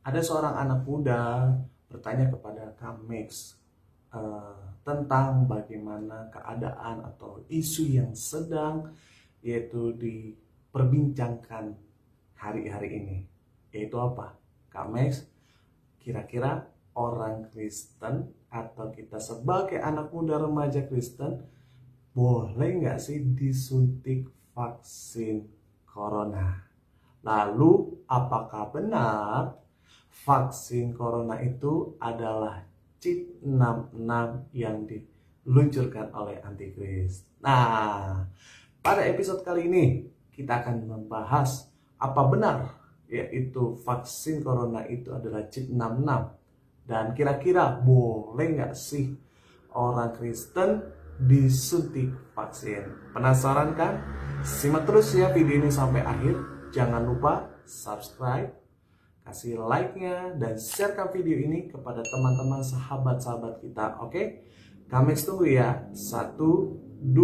Ada seorang anak muda bertanya kepada Kamex tentang bagaimana keadaan atau isu yang sedang yaitu diperbincangkan hari-hari ini. Yaitu apa? Kamex, kira-kira orang Kristen atau kita sebagai anak muda remaja Kristen boleh nggak sih disuntik vaksin corona? Lalu apakah benar vaksin corona itu adalah chip 66 yang diluncurkan oleh antikris? Nah, pada episode kali ini kita akan membahas apa benar yaitu vaksin corona itu adalah chip 66 dan kira-kira boleh nggak sih orang Kristen disuntik vaksin? Penasaran kan? Simak terus ya video ini sampai akhir. Jangan lupa subscribe, kasih like-nya, dan sharekan video ini kepada teman-teman sahabat-sahabat kita. Oke? Kami tunggu ya. 1, 2,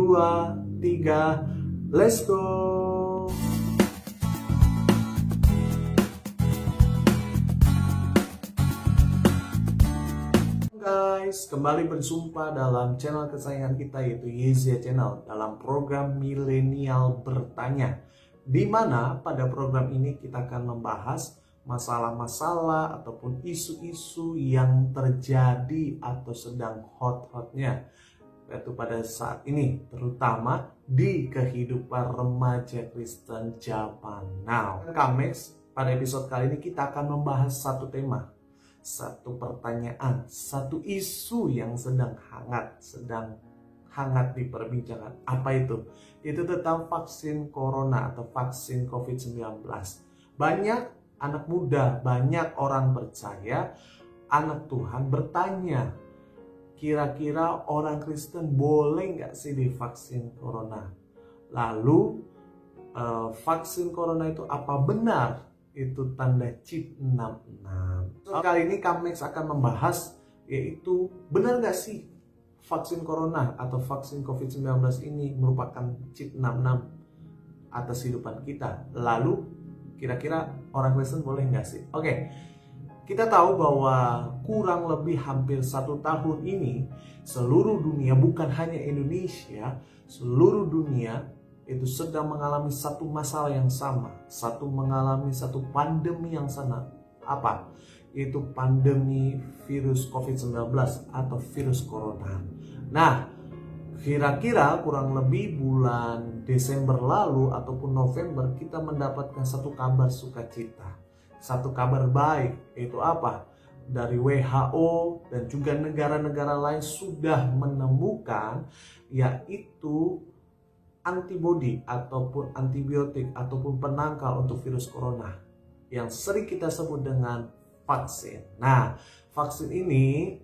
3, let's go! Guys, kembali berjumpa dalam channel kesayangan kita yaitu Yezia Channel dalam program Milenial Bertanya, di mana pada program ini kita akan membahas masalah-masalah ataupun isu-isu yang terjadi atau sedang hot-hotnya yaitu pada saat ini, terutama di kehidupan remaja Kristen zaman now. Kamex, pada episode kali ini kita akan membahas satu tema, satu pertanyaan, satu isu yang sedang hangat diperbincangkan. Apa itu? Itu tentang vaksin corona atau vaksin COVID-19. Banyak anak muda, banyak orang percaya, anak Tuhan bertanya, kira-kira orang Kristen boleh nggak sih divaksin corona? Lalu vaksin corona itu apa benar itu tanda chip 66? Kali ini Kamex akan membahas yaitu benar nggak sih vaksin corona atau vaksin COVID-19 ini merupakan chip 66 atas kehidupan kita. Lalu kira-kira orang Kristen boleh nggak sih? Oke, kita tahu bahwa kurang lebih hampir 1 tahun ini seluruh dunia, bukan hanya Indonesia, seluruh dunia itu sedang mengalami satu masalah yang sama, mengalami satu pandemi yang sama. Apa? Itu pandemi virus COVID-19 atau virus corona. Nah, kira-kira kurang lebih bulan Desember lalu ataupun November kita mendapatkan satu kabar sukacita, satu kabar baik. Itu apa? Dari WHO dan juga negara-negara lain sudah menemukan yaitu antibodi ataupun antibiotik ataupun penangkal untuk virus corona yang sering kita sebut dengan vaksin. Nah, vaksin ini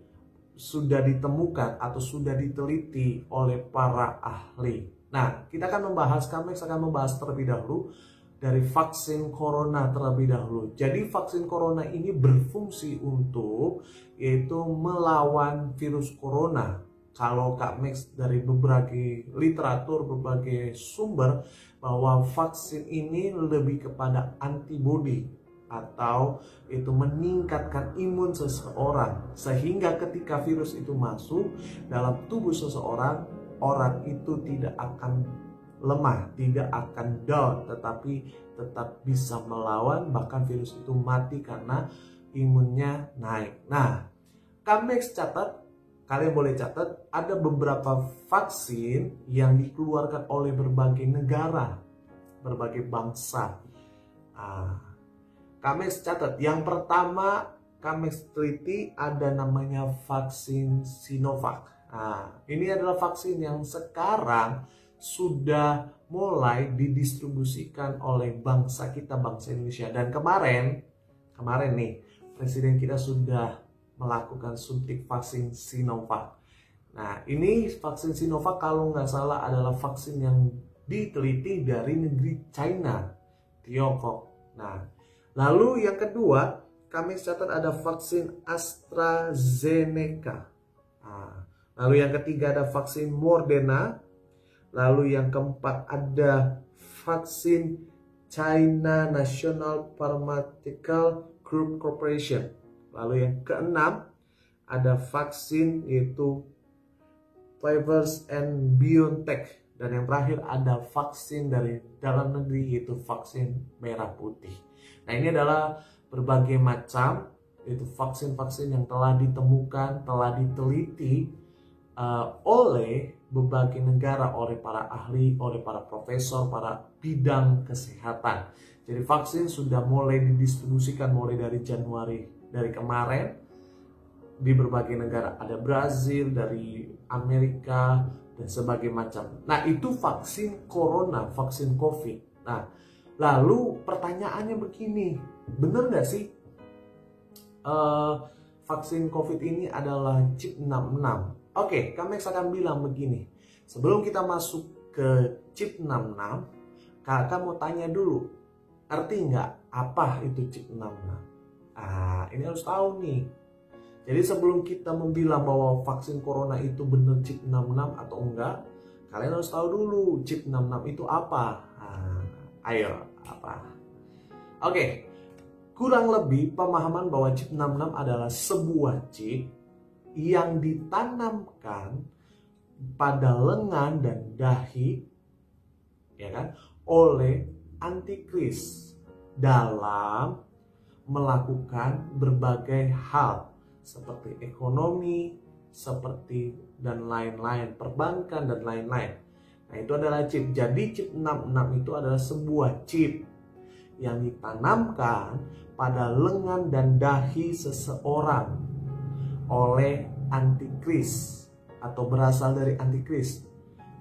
sudah ditemukan atau sudah diteliti oleh para ahli. Nah, kita akan membahas, kami akan membahas terlebih dahulu dari vaksin corona terlebih dahulu. Jadi vaksin corona ini berfungsi untuk yaitu melawan virus corona. Kalau Kak Max dari berbagai literatur, berbagai sumber, bahwa vaksin ini lebih kepada antibodi atau itu meningkatkan imun seseorang, sehingga ketika virus itu masuk dalam tubuh seseorang, orang itu tidak akan lemah, tidak akan down, tetapi tetap bisa melawan, bahkan virus itu mati karena imunnya naik. Nah, Kak Max catat, kalian boleh catat, ada beberapa vaksin yang dikeluarkan oleh berbagai negara, berbagai bangsa. Kamex catat, yang pertama Kamex teliti ada namanya vaksin Sinovac. Ini adalah vaksin yang sekarang sudah mulai didistribusikan oleh bangsa kita, bangsa Indonesia. Dan kemarin nih, presiden kita sudah melakukan suntik vaksin Sinovac. Nah, ini vaksin Sinovac kalau nggak salah adalah vaksin yang diteliti dari negeri China, Tiongkok. Nah, lalu yang kedua, kami catat ada vaksin AstraZeneca. Lalu yang ketiga ada vaksin Moderna. Lalu yang keempat ada vaksin China National Pharmaceutical Group Corporation. Lalu yang keenam ada vaksin yaitu Pfizer and BioNTech. Dan yang terakhir ada vaksin dari dalam negeri yaitu vaksin merah putih. Nah, ini adalah berbagai macam yaitu vaksin-vaksin yang telah ditemukan, telah diteliti oleh berbagai negara, oleh para ahli, oleh para profesor, para bidang kesehatan. Jadi vaksin sudah mulai didistribusikan mulai dari Januari dari kemarin di berbagai negara. Ada Brazil, dari Amerika, dan sebagainya macam. Nah, itu vaksin corona, vaksin COVID. Nah, lalu pertanyaannya begini, bener nggak sih vaksin COVID ini adalah chip 66? Oke, kami akan bilang begini. Sebelum kita masuk ke chip 66, kakak mau tanya dulu, ngerti nggak apa itu chip 66? Ini harus tahu nih. Jadi sebelum kita membilang bahwa vaksin corona itu benar chip 66 atau enggak, kalian harus tahu dulu chip 66 itu apa. Ayo, apa? Oke, kurang lebih pemahaman bahwa chip 66 adalah sebuah chip yang ditanamkan pada lengan dan dahi, ya kan, oleh antikris dalam melakukan berbagai hal seperti ekonomi, seperti dan lain-lain, perbankan dan lain-lain. Nah, itu adalah chip. Jadi chip 66 itu adalah sebuah chip yang ditanamkan pada lengan dan dahi seseorang oleh antikris atau berasal dari antikris.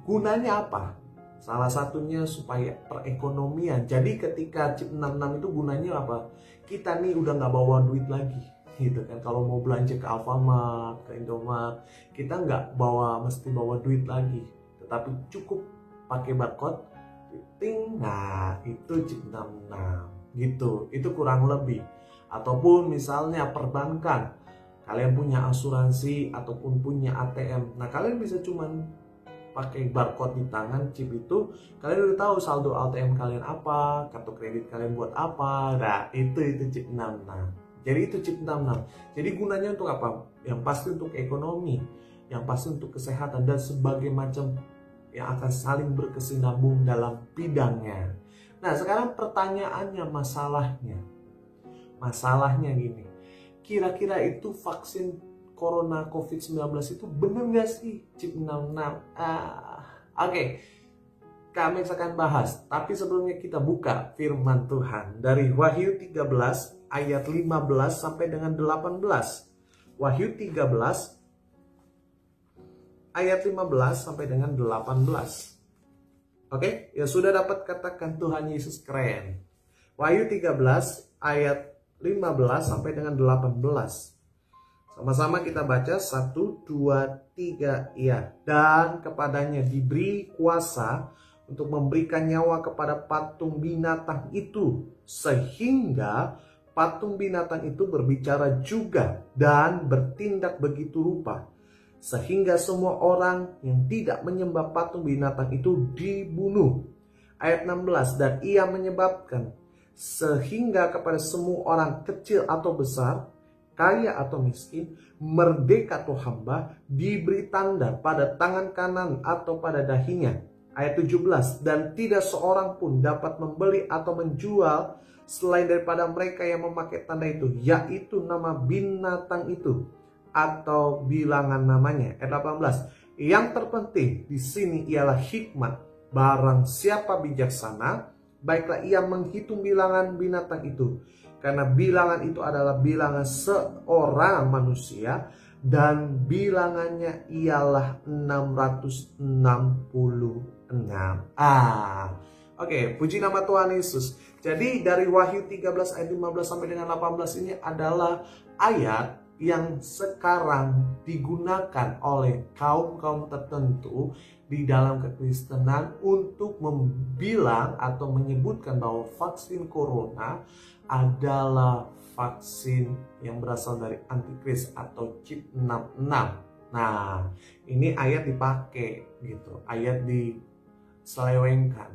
Gunanya apa? Salah satunya supaya perekonomian. Jadi ketika chip 66 itu gunanya apa? Kita nih udah nggak bawa duit lagi, gitu kan. Kalau mau belanja ke Alfamart, ke Indomaret, kita nggak mesti bawa duit lagi, tetapi cukup pakai barcode, ting. Nah, itu chip 66 gitu. Itu kurang lebih. Ataupun misalnya perbankan, kalian punya asuransi ataupun punya ATM. Nah, kalian bisa cuman pakai barcode di tangan chip itu, kalian udah tahu saldo ATM kalian apa, kartu kredit kalian buat apa. Nah, itu chip 66. Jadi itu chip 66. Jadi gunanya untuk apa? Yang pasti untuk ekonomi, yang pasti untuk kesehatan dan sebagainya macam yang akan saling berkesinambung dalam bidangnya. Nah, sekarang pertanyaannya, masalahnya gini. Kira-kira itu vaksin corona COVID-19 itu benar nggak sih chip 66? Oke. Kami akan bahas. Tapi sebelumnya kita buka firman Tuhan dari Wahyu 13 ayat 15 sampai dengan 18. Wahyu 13 ayat 15 sampai dengan 18. Oke, ya sudah dapat katakan Tuhan Yesus keren. Wahyu 13 ayat 15 sampai dengan 18. Sama-sama kita baca 1, 2, 3, ya. Dan kepadanya diberi kuasa untuk memberikan nyawa kepada patung binatang itu, sehingga patung binatang itu berbicara juga dan bertindak begitu rupa, sehingga semua orang yang tidak menyembah patung binatang itu dibunuh. Ayat 16, dan ia menyebabkan sehingga kepada semua orang kecil atau besar, kaya atau miskin, merdeka atau hamba, diberi tanda pada tangan kanan atau pada dahinya. Ayat 17, dan tidak seorang pun dapat membeli atau menjual selain daripada mereka yang memakai tanda itu, yaitu nama binatang itu atau bilangan namanya. Ayat 18, yang terpenting di sini ialah hikmat. Barang siapa bijaksana, baiklah ia menghitung bilangan binatang itu, karena bilangan itu adalah bilangan seorang manusia, dan bilangannya ialah 666. Oke, puji nama Tuhan Yesus. Jadi dari Wahyu 13 ayat 15 sampai dengan 18 ini adalah ayat yang sekarang digunakan oleh kaum-kaum tertentu di dalam kekristenan untuk membilang atau menyebutkan bahwa vaksin corona adalah vaksin yang berasal dari antikris atau chip 66. Nah, ini ayat dipakai gitu, ayat diselewengkan.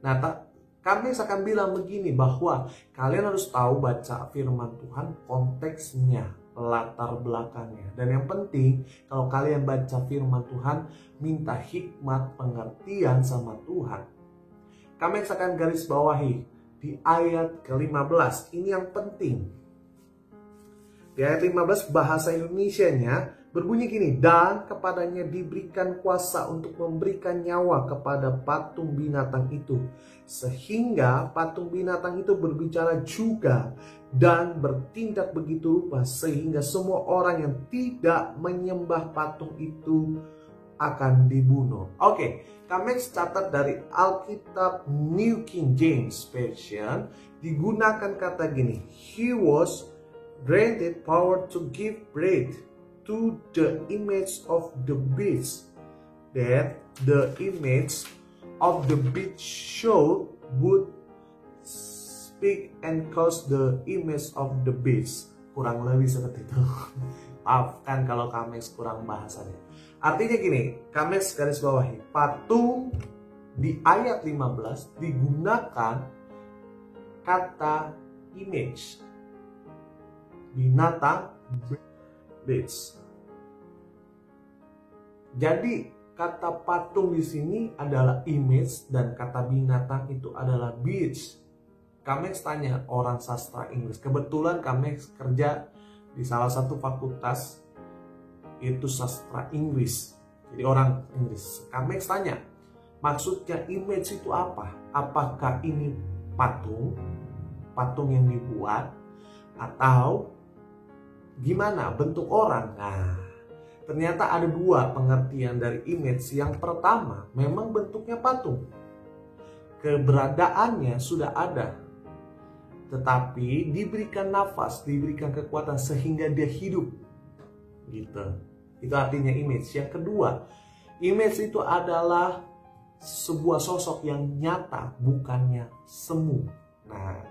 Nah, Kami akan bilang begini, bahwa kalian harus tahu baca firman Tuhan, konteksnya, latar belakangnya. Dan yang penting, kalau kalian baca firman Tuhan, minta hikmat pengertian sama Tuhan. Kami akan garis bawahi di ayat ke-15. Ini yang penting. Di ayat 15 bahasa Indonesianya berbunyi gini, dan kepadanya diberikan kuasa untuk memberikan nyawa kepada patung binatang itu, sehingga patung binatang itu berbicara juga dan bertindak begitu rupa, sehingga semua orang yang tidak menyembah patung itu akan dibunuh. Oke, kami catat dari Alkitab New King James Version, digunakan kata gini, he was granted power to give breath to the image of the beast, that the image of the beast show would speak and cause the image of the beast. Kurang lebih seperti itu. Maafkan kalau kami kurang bahasanya. Artinya gini, kami garis bawahi, patung di ayat 15 digunakan kata image, binatang, beast. Jadi kata patung di sini adalah image dan kata binatang itu adalah beast. Kami tanya orang sastra Inggris. Kebetulan kami kerja di salah satu fakultas itu sastra Inggris. Jadi orang Inggris. Kami tanya, maksudnya image itu apa? Apakah ini patung? Patung yang dibuat? Atau gimana bentuk orang? Nah, ternyata ada dua pengertian dari image. Yang pertama, memang bentuknya patung. Keberadaannya sudah ada. Tetapi diberikan nafas, diberikan kekuatan sehingga dia hidup. Gitu. Itu artinya image. Yang kedua, image itu adalah sebuah sosok yang nyata, bukannya semu. Nah,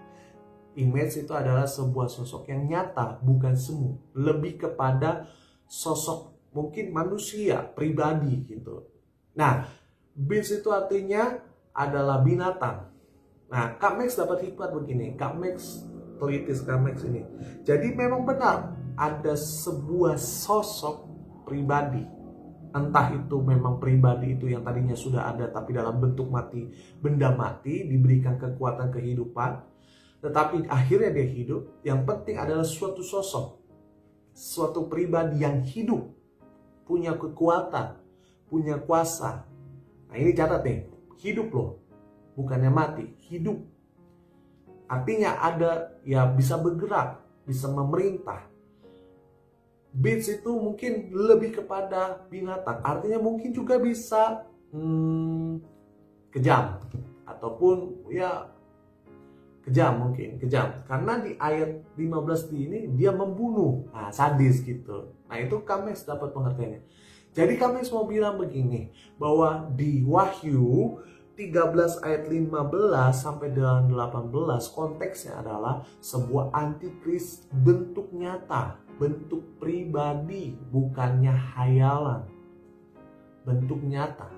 image itu adalah sebuah sosok yang nyata, bukan semu. Lebih kepada sosok mungkin manusia, pribadi gitu. Nah, beast itu artinya adalah binatang. Nah, Kak Max dapat hikmat begini. Kak Max telitis Kak Max ini. Jadi memang benar ada sebuah sosok pribadi. Entah itu memang pribadi itu yang tadinya sudah ada tapi dalam bentuk mati, benda mati, diberikan kekuatan kehidupan. Tetapi akhirnya dia hidup. Yang penting adalah suatu sosok, suatu pribadi yang hidup, punya kekuatan, punya kuasa. Nah ini catat nih, hidup loh, bukannya mati, hidup. Artinya ada, ya bisa bergerak, bisa memerintah. Beast itu mungkin lebih kepada binatang, artinya mungkin juga bisa kejam, ataupun ya kejam, mungkin kejam. Karena di ayat 15 ini dia membunuh, nah sadis gitu. Nah itu kami dapat pengertiannya. Jadi kami mau bilang begini, bahwa di Wahyu 13 ayat 15 sampai dengan 18 konteksnya adalah sebuah antikris bentuk nyata, bentuk pribadi, bukannya hayalan. Bentuk nyata.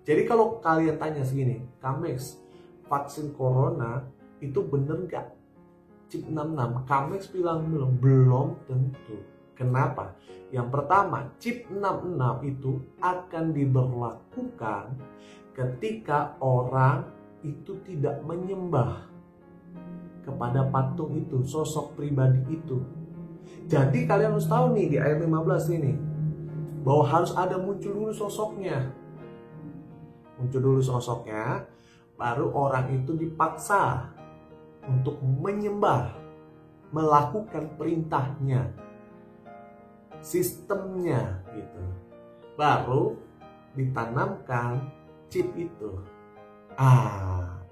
Jadi kalau kalian tanya segini, Kamex, vaksin corona itu bener nggak? Chip 66, Kamex bilang belum tentu. Kenapa? Yang pertama, chip 66 itu akan diberlakukan ketika orang itu tidak menyembah kepada patung itu, sosok pribadi itu. Jadi kalian harus tahu nih di ayat 15 ini, bahwa harus ada muncul dulu sosoknya. Muncul dulu sosoknya, baru orang itu dipaksa untuk menyembah, melakukan perintahnya, sistemnya gitu. Baru ditanamkan chip itu.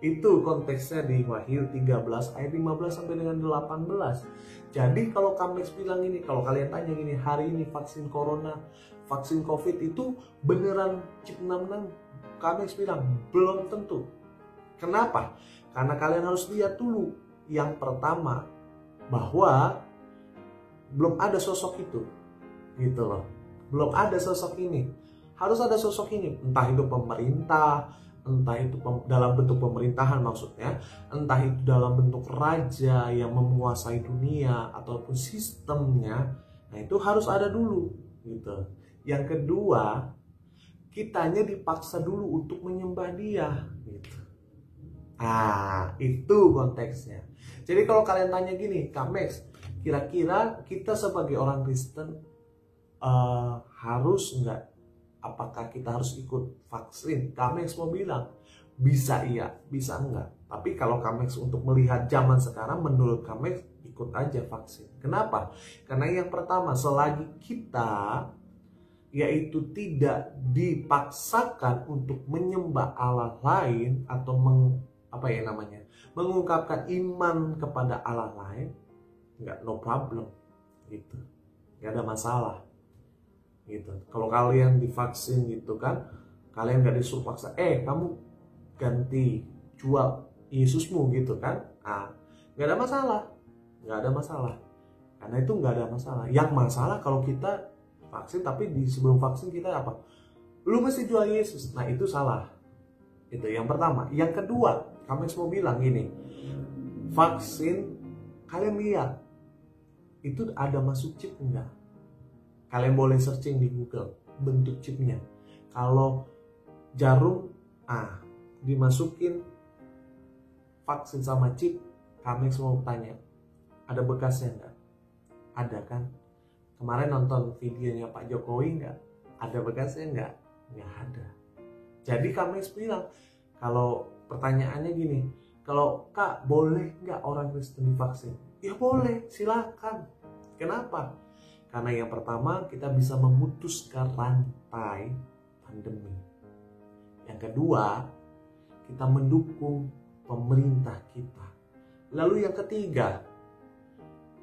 Itu konteksnya di Wahyu 13 ayat 15 sampai dengan 18. Jadi kalau Kamex bilang ini, kalau kalian tanya gini, hari ini vaksin corona, vaksin covid itu beneran chip 66, Kamex bilang belum tentu. Kenapa? Karena kalian harus lihat dulu. Yang pertama, bahwa belum ada sosok itu. Gitu loh. Belum ada sosok ini. Harus ada sosok ini, entah itu pemerintah, entah itu dalam bentuk pemerintahan maksudnya, entah itu dalam bentuk raja yang menguasai dunia ataupun sistemnya, nah itu harus ada dulu gitu. Yang kedua, kitanya dipaksa dulu untuk menyembah dia gitu. Itu konteksnya. Jadi kalau kalian tanya gini, Kak Max, kira-kira kita sebagai orang Kristen harus enggak? Apakah kita harus ikut vaksin? Kak Max mau bilang, bisa iya, bisa enggak. Tapi kalau Kak Max untuk melihat zaman sekarang, menurut Kak Max ikut aja vaksin. Kenapa? Karena yang pertama, selagi kita yaitu tidak dipaksakan untuk menyembah Allah lain atau mengungkapkan iman kepada Allah lain, no problem gitu, nggak ada masalah gitu. Kalau kalian divaksin gitu kan, kalian nggak disuruh paksa, kamu ganti jual Yesusmu gitu kan, nggak ada masalah, karena itu nggak ada masalah. Yang masalah kalau kita vaksin tapi sebelum vaksin kita apa? Lu mesti jual Yesus. Nah itu salah. Itu yang pertama. Yang kedua, kami mau bilang gini, vaksin kalian lihat itu ada masuk chip enggak? Kalian boleh searching di Google bentuk chipnya. Kalau jarum dimasukin vaksin sama chip, kami mau tanya, ada bekasnya enggak? Ada kan? Kemarin nonton videonya Pak Jokowi nggak? Ada bekasnya nggak? Nggak ada. Jadi kami bilang, kalau pertanyaannya gini, kalau Kak boleh nggak orang Kristen divaksin? Ya boleh, silakan. Kenapa? Karena yang pertama kita bisa memutuskan rantai pandemi. Yang kedua, kita mendukung pemerintah kita. Lalu yang ketiga,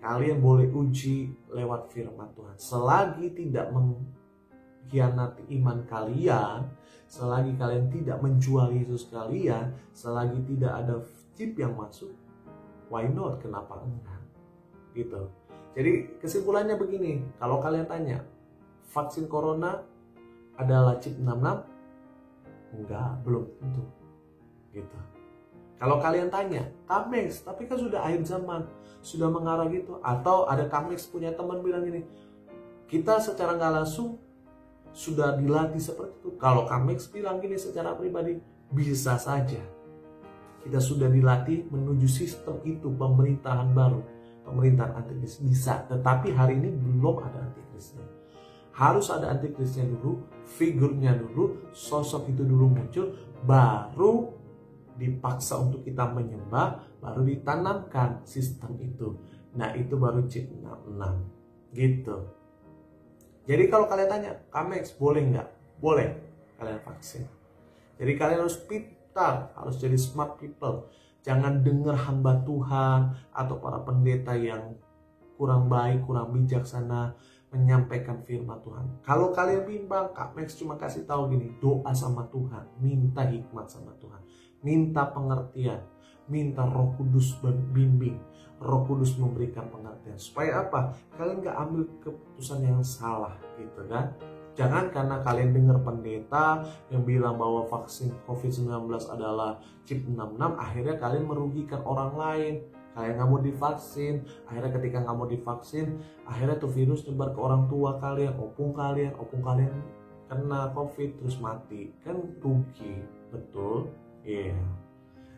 kalian boleh uji lewat firman Tuhan. Selagi tidak mengkhianati iman kalian, selagi kalian tidak menjual Yesus kalian, selagi tidak ada chip yang masuk, why not? Kenapa enggak? Gitu. Jadi kesimpulannya begini, kalau kalian tanya, vaksin corona adalah chip 66? Enggak, belum tentu. Gitu. Kalau kalian tanya, Kak Max, tapi kan sudah akhir zaman, sudah mengarah gitu. Atau ada Kak Max punya teman bilang gini, kita secara nggak langsung sudah dilatih seperti itu. Kalau Kak Max bilang gini secara pribadi, bisa saja. Kita sudah dilatih menuju sistem itu, pemerintahan baru, pemerintahan antikris bisa. Tetapi hari ini belum ada antikrisnya. Harus ada antikrisnya dulu, figurnya dulu, sosok itu dulu muncul, baru dipaksa untuk kita menyembah, baru ditanamkan sistem itu. Nah itu baru chip 66 gitu. Jadi kalau kalian tanya, Kak Max boleh nggak? Boleh kalian vaksin. Jadi kalian harus pintar, harus jadi smart people. Jangan dengar hamba Tuhan atau para pendeta yang kurang baik, kurang bijaksana menyampaikan firman Tuhan. Kalau kalian bimbang, Kak Max cuma kasih tahu gini, doa sama Tuhan, minta hikmat sama Tuhan, minta pengertian, minta Roh Kudus berbimbing, Roh Kudus memberikan pengertian. Supaya apa? Kalian gak ambil keputusan yang salah gitu kan. Jangan karena kalian dengar pendeta yang bilang bahwa vaksin COVID-19 adalah chip 66, akhirnya kalian merugikan orang lain. Kalian gak mau divaksin, akhirnya ketika gak mau divaksin, akhirnya tuh virus nyebar ke orang tua kalian, opung kalian kena COVID terus mati. Kan rugi, betul? Iya.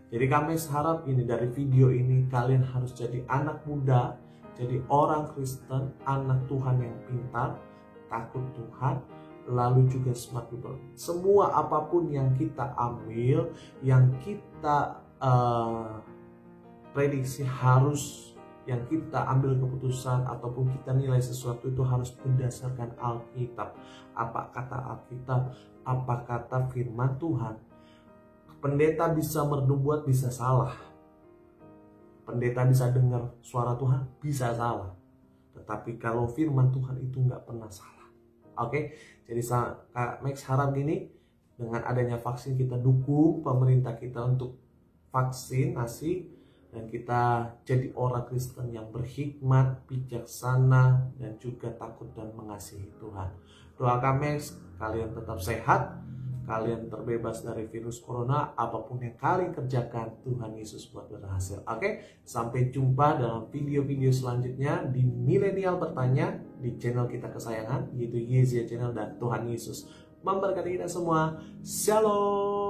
Jadi kami harap ini dari video ini kalian harus jadi anak muda, jadi orang Kristen, anak Tuhan yang pintar, takut Tuhan, lalu juga smart people. Semua apapun yang kita ambil, yang kita prediksi harus, yang kita ambil keputusan ataupun kita nilai sesuatu itu harus berdasarkan Alkitab. Apa kata Alkitab? Apa kata firman Tuhan? Pendeta bisa bernubuat, bisa salah. Pendeta bisa dengar suara Tuhan, bisa salah. Tetapi kalau firman Tuhan itu nggak pernah salah. Oke, jadi Kak Max harap gini, dengan adanya vaksin kita dukung pemerintah kita untuk vaksinasi, dan kita jadi orang Kristen yang berhikmat, bijaksana, dan juga takut dan mengasihi Tuhan. Doa Kak Max, kalian tetap sehat, kalian terbebas dari virus corona. Apapun yang kalian kerjakan, Tuhan Yesus buat berhasil. Oke, sampai jumpa dalam video-video selanjutnya di Milenial Bertanya, di channel kita kesayangan, yaitu Yezia Channel. Dan Tuhan Yesus memberkati kita semua. Shalom.